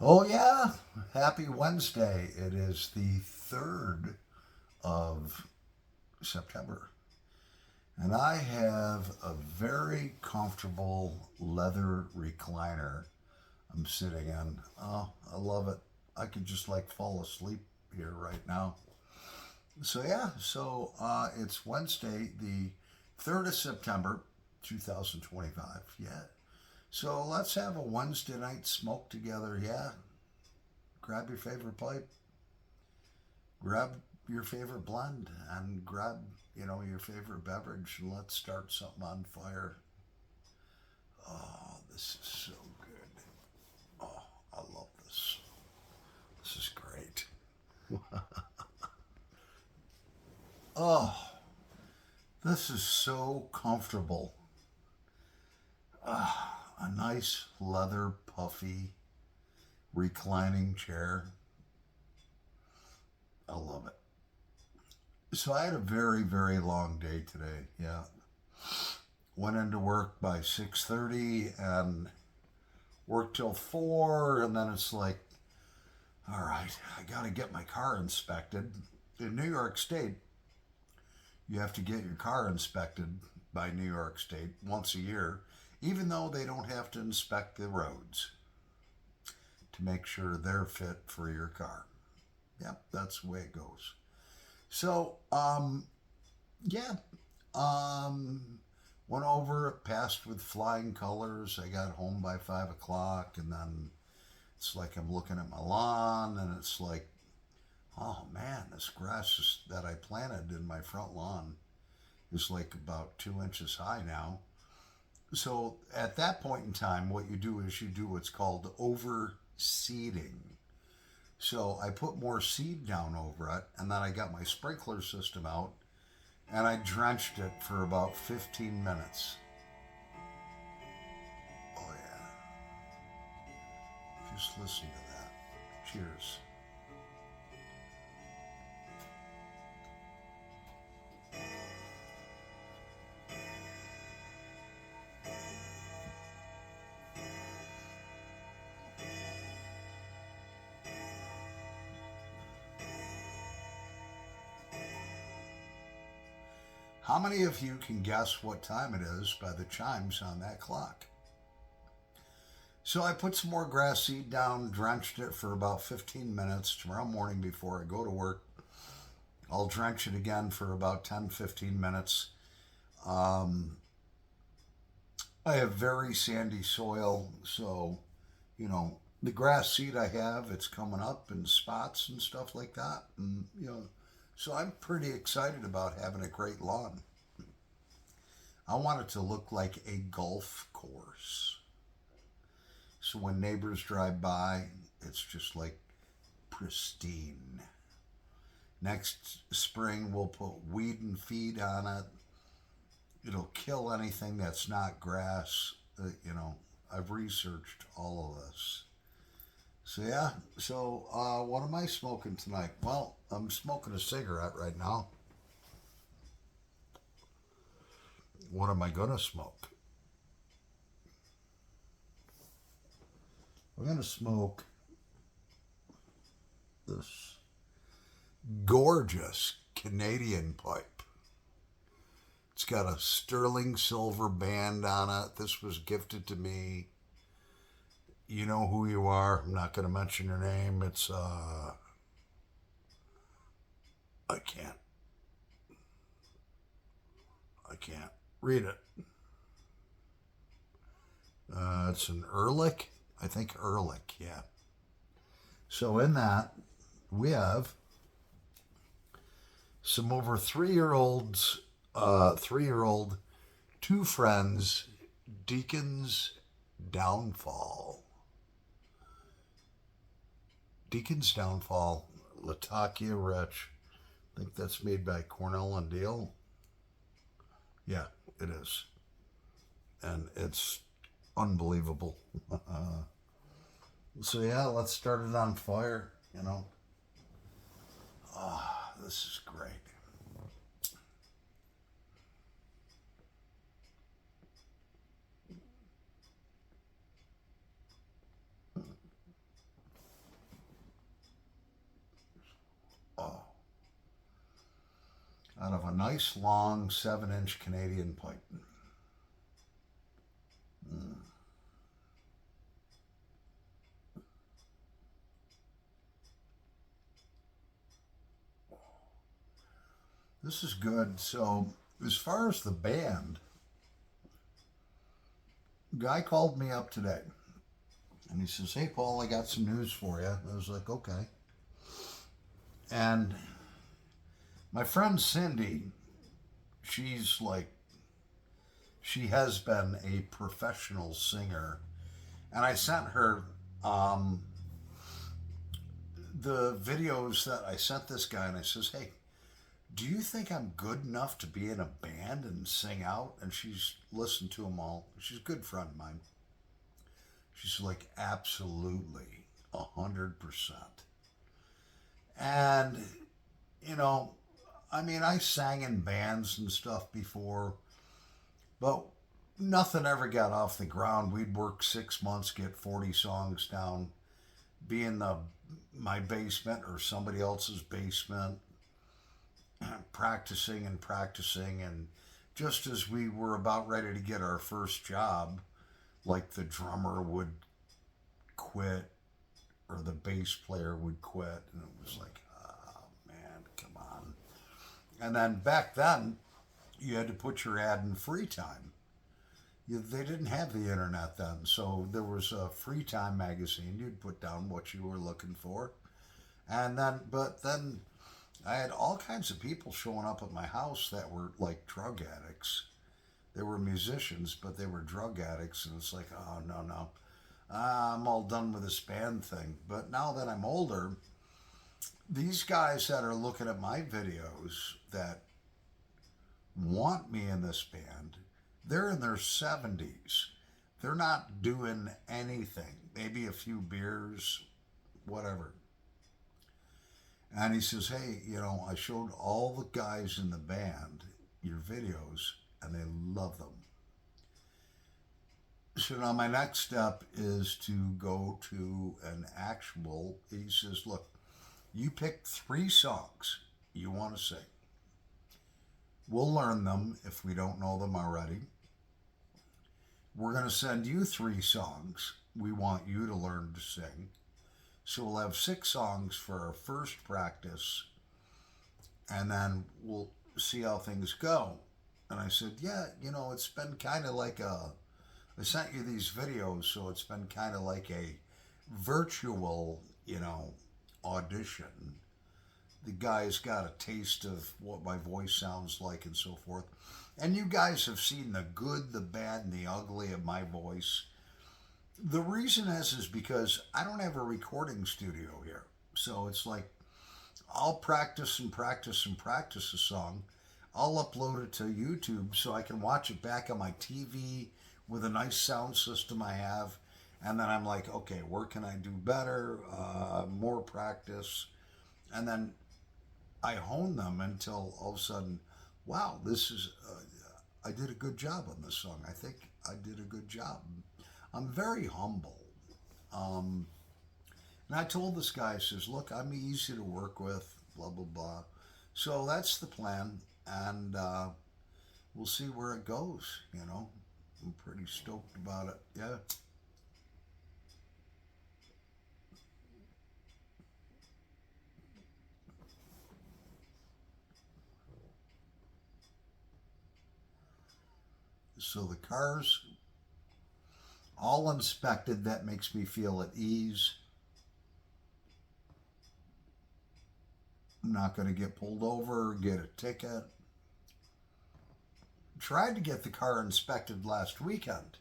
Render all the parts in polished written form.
Oh, yeah. Happy Wednesday. It is the 3rd of September. And I have a very comfortable leather recliner I'm sitting in. Oh, I love it. I could just like fall asleep here right now. So it's Wednesday, the 3rd of September, 2025. Yeah. So let's have a Wednesday night smoke together. Yeah. Grab your favorite pipe, grab your favorite blend, and grab, your favorite beverage, and let's start something on fire. Oh, this is so good. Oh, I love this. This is great. Oh, this is so comfortable. A nice leather puffy reclining chair. I love it. So I had a very, very long day today. Yeah. Went into work by 6:30 and worked till 4, and then it's like, all right, I got to get my car inspected. In New York State, you have to get your car inspected by New York State once a year, even though they don't have to inspect the roads to make sure they're fit for your car. Yep, that's the way it goes. So, yeah, um, went over, passed with flying colors. I got home by 5 o'clock, and then it's like I'm looking at my lawn, and it's like, oh man, this that I planted in my front lawn is like about 2 inches high now. So at that point in time, what you do is you do what's called overseeding. So I put more seed down over it, and then I got my sprinkler system out, and I drenched it for about 15 minutes. Oh yeah, just listen to that. Cheers. How many of you can guess what time it is by the chimes on that clock? So I put some more grass seed down, drenched it for about 15 minutes. Tomorrow morning before I go to work, I'll drench it again for about 10, 15 minutes. Um, I have very sandy soil, so, the grass seed I have, it's coming up in spots and stuff like that. And so I'm pretty excited about having a great lawn. I want it to look like a golf course. So when neighbors drive by, it's just like pristine. Next spring, we'll put weed and feed on it. It'll kill anything that's not grass. I've researched all of this. So, yeah. So, what am I smoking tonight? Well, I'm smoking a cigarette right now. What am I going to smoke? I'm going to smoke this gorgeous Canadian pipe. It's got a sterling silver band on it. This was gifted to me. You know who you are. I'm not going to mention your name. I can't. I can't read it. It's an Ehrlich. I think Ehrlich, yeah. So in that, we have some over 3-year-old, two friends, Deacon's Downfall. Deacon's Downfall, Latakia Rich. I think that's made by Cornell and Deal. Yeah, it is. And it's unbelievable. So, yeah, let's start it on fire. Ah, oh, this is great. out of a nice long 7-inch Canadian pipe. Mm. This is good. So, as far as the band, guy called me up today and he says, "Hey, Paul, I got some news for you." I was like, "Okay." And my friend Cindy, she's like, she has been a professional singer. And I sent her um, the videos that I sent this guy, and I says, "Hey, do you think I'm good enough to be in a band and sing out?" And she's listened to them all. She's a good friend of mine. She's like, "Absolutely, 100%." And, you know, I mean, I sang in bands and stuff before, but nothing ever got off the ground. We'd work 6 months, get 40 songs down, be in my basement or somebody else's basement, practicing and practicing. And just as we were about ready to get our first job, like the drummer would quit or the bass player would quit, and it was like, oh man, come on. And then back then, you had to put your ad in free time. They didn't have the internet then, so there was a free time magazine. You'd put down what you were looking for, and then I had all kinds of people showing up at my house that were like drug addicts. They were musicians, but they were drug addicts, and it's like, oh no, no, I'm all done with this band thing. But now that I'm older, these guys that are looking at my videos that want me in this band, they're in their 70s. They're not doing anything. Maybe a few beers, whatever. And he says, "Hey, I showed all the guys in the band your videos and they love them." So now my next step is to go to an actual, he says, "Look, you pick 3 songs you want to sing. We'll learn them if we don't know them already. We're going to send you 3 songs we want you to learn to sing. So we'll have 6 songs for our first practice, and then we'll see how things go." And I said, "Yeah, it's been kind of like I sent you these videos, so it's been kind of like a virtual, audition. The guys got a taste of what my voice sounds like and so forth. And you guys have seen the good, the bad, and the ugly of my voice. The reason is because I don't have a recording studio here. So it's like I'll practice and practice and practice a song. I'll upload it to YouTube so I can watch it back on my TV with a nice sound system I have. And then I'm like, okay, where can I do better? More practice. And then I hone them until all of a sudden, wow, I did a good job on this song. I think I did a good job. I'm very humble. Um, and I told this guy, I says, "Look, I'm easy to work with, blah, blah, blah." So that's the plan. And we'll see where it goes. I'm pretty stoked about it. Yeah. So the car's all inspected. That makes me feel at ease. I'm not going to get pulled over, get a ticket. Tried to get the car inspected last weekend.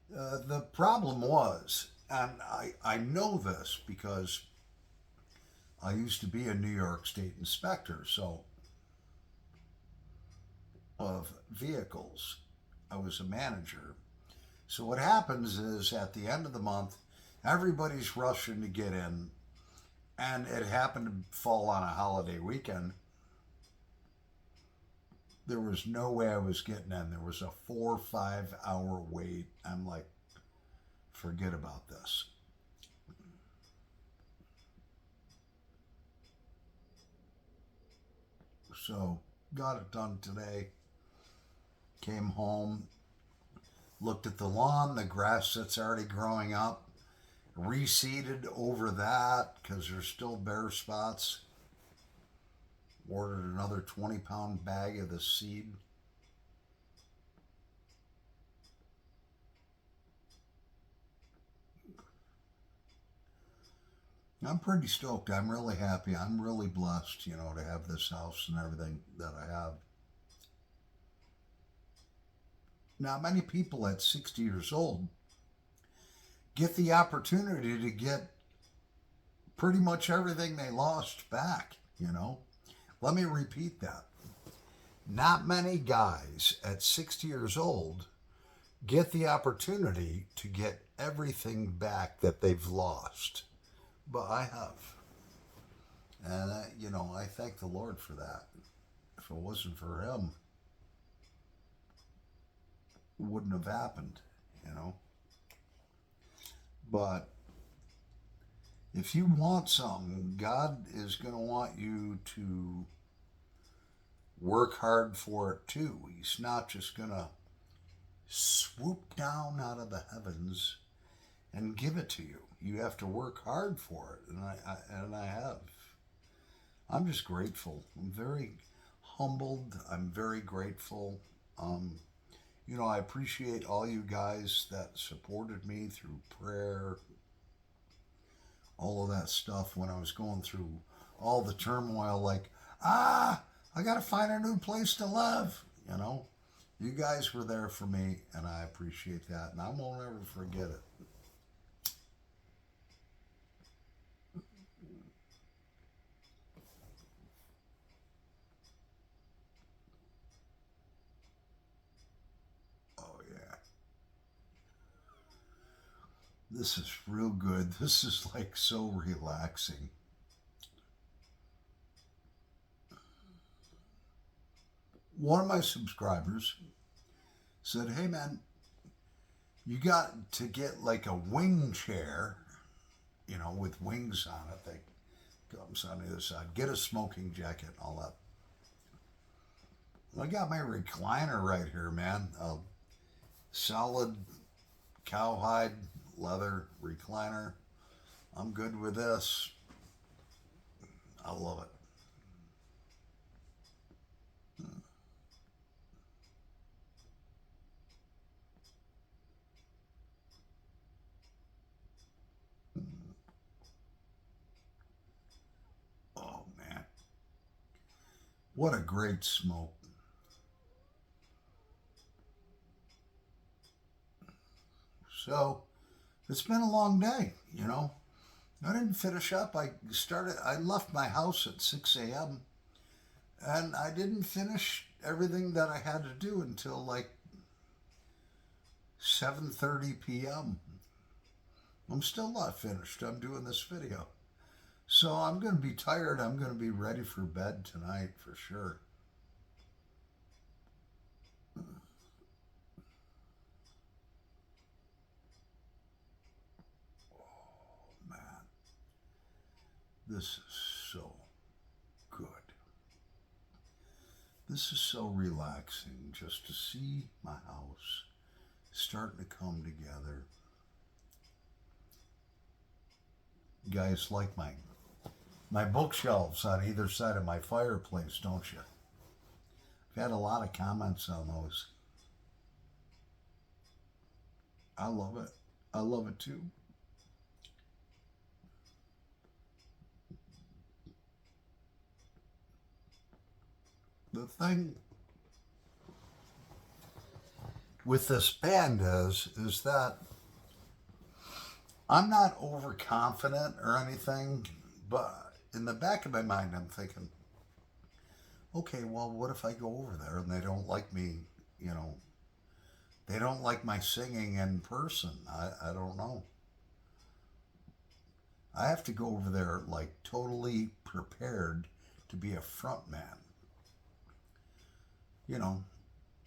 The problem was, and I know this because I used to be a New York State inspector, so of vehicles. I was a manager. So what happens is at the end of the month, everybody's rushing to get in, and it happened to fall on a holiday weekend. There was no way I was getting in. There was a 4 or 5 hour wait. I'm like, forget about this. So got it done today. Came home, looked at the lawn, the grass that's already growing up, reseeded over that because there's still bare spots. Ordered another 20-pound bag of the seed. I'm pretty stoked. I'm really happy. I'm really blessed, to have this house and everything that I have. Not many people at 60 years old get the opportunity to get pretty much everything they lost back. Let me repeat that. Not many guys at 60 years old get the opportunity to get everything back that they've lost. But I have. And, I thank the Lord for that. If it wasn't for Him, it wouldn't have happened. But if you want something, God is going to want you to work hard for it too. He's not just going to swoop down out of the heavens and give it to you. You have to work hard for it, and I have. I'm just grateful. I'm very humbled. I'm very grateful. I appreciate all you guys that supported me through prayer, all of that stuff when I was going through all the turmoil. Like, I got to find a new place to live. You guys were there for me, and I appreciate that, and I won't ever forget it. Oh, yeah. This is real good. This is like so relaxing. One of my subscribers said, "Hey man, you got to get like a wing chair, with wings on it that comes on the other side. Get a smoking jacket and all that." I got my recliner right here, man. A solid cowhide leather recliner. I'm good with this. I love it. Oh man, what a great smoke. So, it's been a long day. I didn't finish up. I left my house at 6 a.m. and I didn't finish everything that I had to do until like 7:30 p.m. I'm still not finished. I'm doing this video. So I'm going to be tired. I'm going to be ready for bed tonight for sure. Man, this is so good. This is so relaxing just to see my house starting to come together. You guys like my bookshelves on either side of my fireplace, don't you? I've had a lot of comments on those. I love it. I love it too. The thing with this band is that I'm not overconfident or anything, but in the back of my mind, I'm thinking, okay, well, what if I go over there and they don't like me, you know, they don't like my singing in person? I don't know. I have to go over there like totally prepared to be a front man, you know,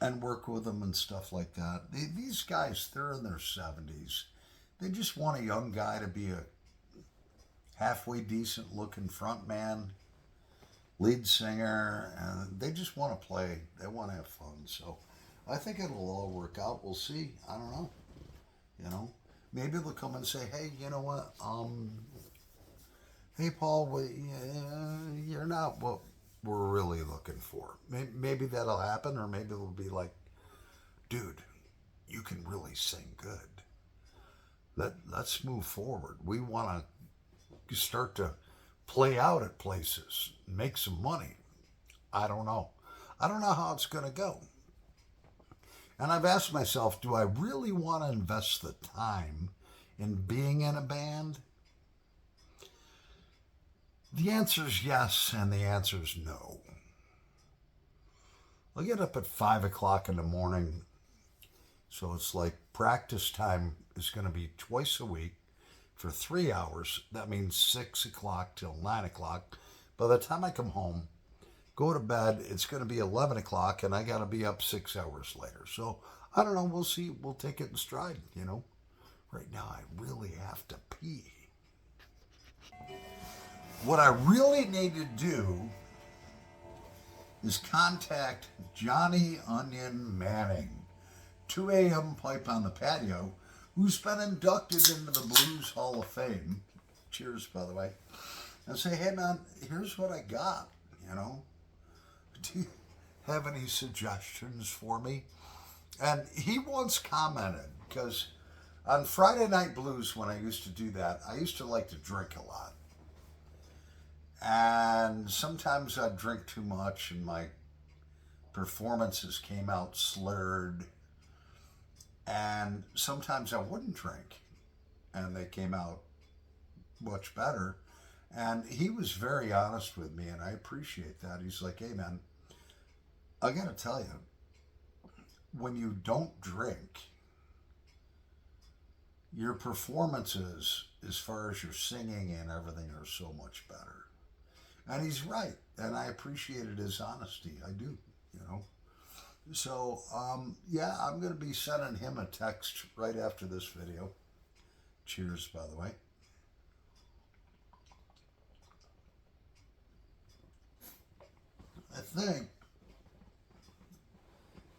and work with them and stuff like that. These guys, they're in their 70s. They just want a young guy to be a halfway decent looking front man, lead singer, and they just want to play. They want to have fun. So I think it'll all work out. We'll see. I don't know. You know, maybe they'll come and say, "Hey, you know what? Hey, Paul, you're not what we're really looking for." Maybe that'll happen, or maybe it'll be like, "Dude, you can really sing good. Let's move forward. We want to start to play out at places, make some money." I don't know. I don't know how it's going to go. And I've asked myself, do I really want to invest the time in being in a band? The answer is yes, and the answer is no. I'll get up at 5 o'clock in the morning, so it's like practice time is going to be twice a week for 3 hours. That means 6 o'clock till 9 o'clock. By the time I come home, go to bed, it's going to be 11 o'clock, and I got to be up 6 hours later. So I don't know. We'll see. We'll take it in stride, you know. Right now, I really have to pee. What I really need to do is contact Johnny Onion Manning, 2 a.m. pipe on the patio, who's been inducted into the Blues Hall of Fame. Cheers, by the way. And say, hey, man, here's what I got, you know. Do you have any suggestions for me? And he once commented, because on Friday Night Blues, when I used to do that, I used to like to drink a lot. And sometimes I'd drink too much and my performances came out slurred. And sometimes I wouldn't drink and they came out much better. And he was very honest with me, and I appreciate that. He's like, hey, man, I got to tell you, when you don't drink, your performances, as far as your singing and everything, are so much better. And he's right, and I appreciated his honesty. I do, you know. So, yeah, I'm going to be sending him a text right after this video. Cheers, by the way. I think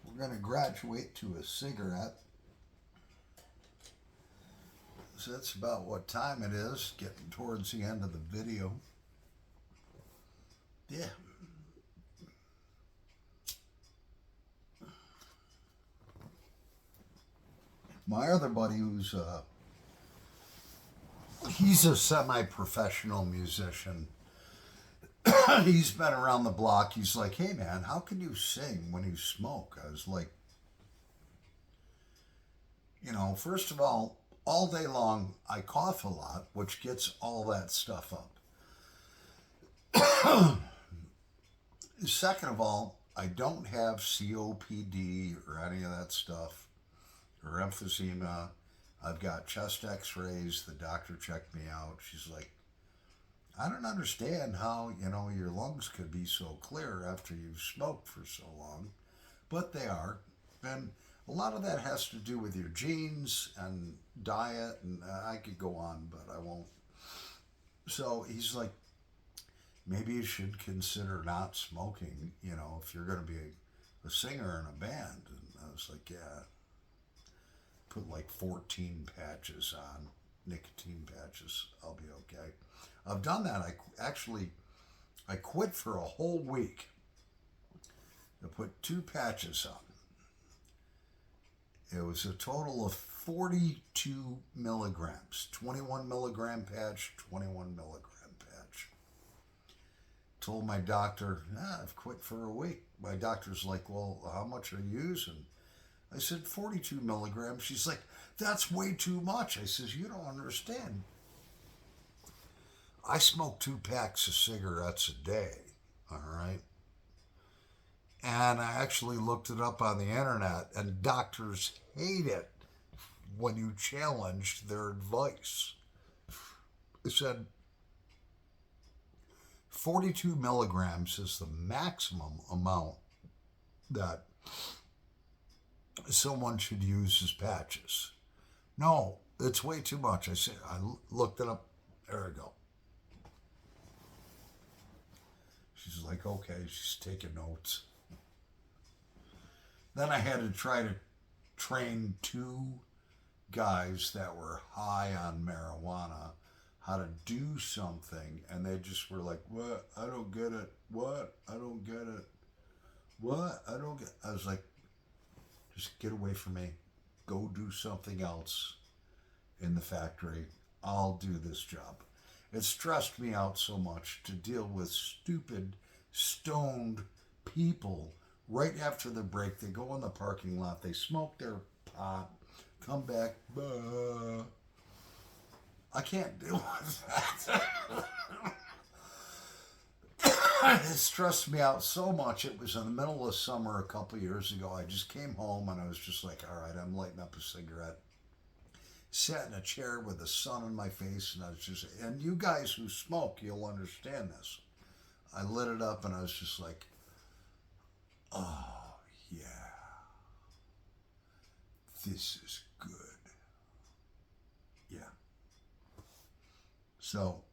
we're going to graduate to a cigarette. So that's about what time it is, getting towards the end of the video. Yeah. My other buddy, he's a semi-professional musician. He's been around the block. He's like, hey, man, how can you sing when you smoke? I was like, you know, first of all day long, I cough a lot, which gets all that stuff up. Second of all, I don't have COPD or any of that stuff, or emphysema. I've got chest x-rays. The doctor checked me out. She's like, I don't understand how, you know, your lungs could be so clear after you've smoked for so long, but they are. And a lot of that has to do with your genes and diet, and I could go on, but I won't. So he's like, maybe you should consider not smoking, you know, if you're going to be a singer in a band. And I was like, yeah. Put like 14 patches on, nicotine patches. I'll be okay. I've done that. I quit for a whole week. I put 2 patches on. It was a total of 42 milligrams. 21 milligram patch, 21 milligram patch. Told my doctor, I've quit for a week. My doctor's like, well, how much are you using? I said, 42 milligrams. She's like, that's way too much. I says, you don't understand. I smoke 2 packs of cigarettes a day, all right? And I actually looked it up on the internet, and doctors hate it when you challenge their advice. It said 42 milligrams is the maximum amount that someone should use as patches. No, it's way too much. I looked it up. There we go. She's like, like, okay, she's taking notes. Then I had to try to train two guys that were high on marijuana how to do something, and they just were like, "What? I don't get it. What? I don't get it. What? I don't get." I was like, "Just get away from me. Go do something else in the factory. I'll do this job." It stressed me out so much to deal with stupid, stoned people. Right after the break, they go in the parking lot, they smoke their pot, come back, I can't deal with that. It stressed me out so much. It was in the middle of summer a couple years ago. I just came home and I was just like, all right, I'm lighting up a cigarette. Sat in a chair with the sun on my face, and I was just, and you guys who smoke, you'll understand this. I lit it up and I was just like, oh, yeah, this is good. Yeah. So,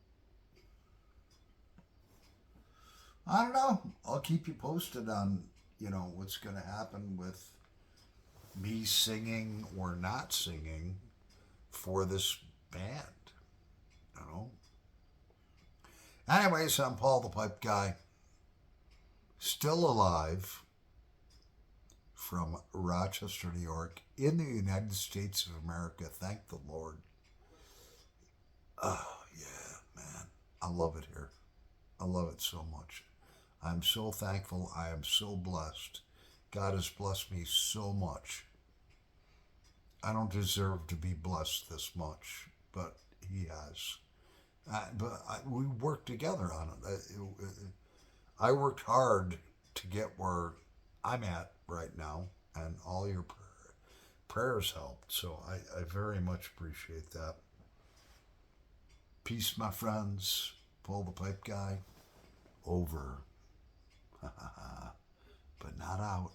I don't know. I'll keep you posted on, what's going to happen with me singing or not singing for this band. You know. Anyways, I'm Paul the Pipe Guy, still alive from Rochester, New York, in the United States of America. Thank the Lord. Oh, yeah, man. I love it here. I love it so much. I'm so thankful. I am so blessed. God has blessed me so much. I don't deserve to be blessed this much, but He has. We worked together on it. I worked hard to get where I'm at right now, and all your prayers helped. So I very much appreciate that. Peace, my friends. Paul the Pipe Guy. Over. But not out.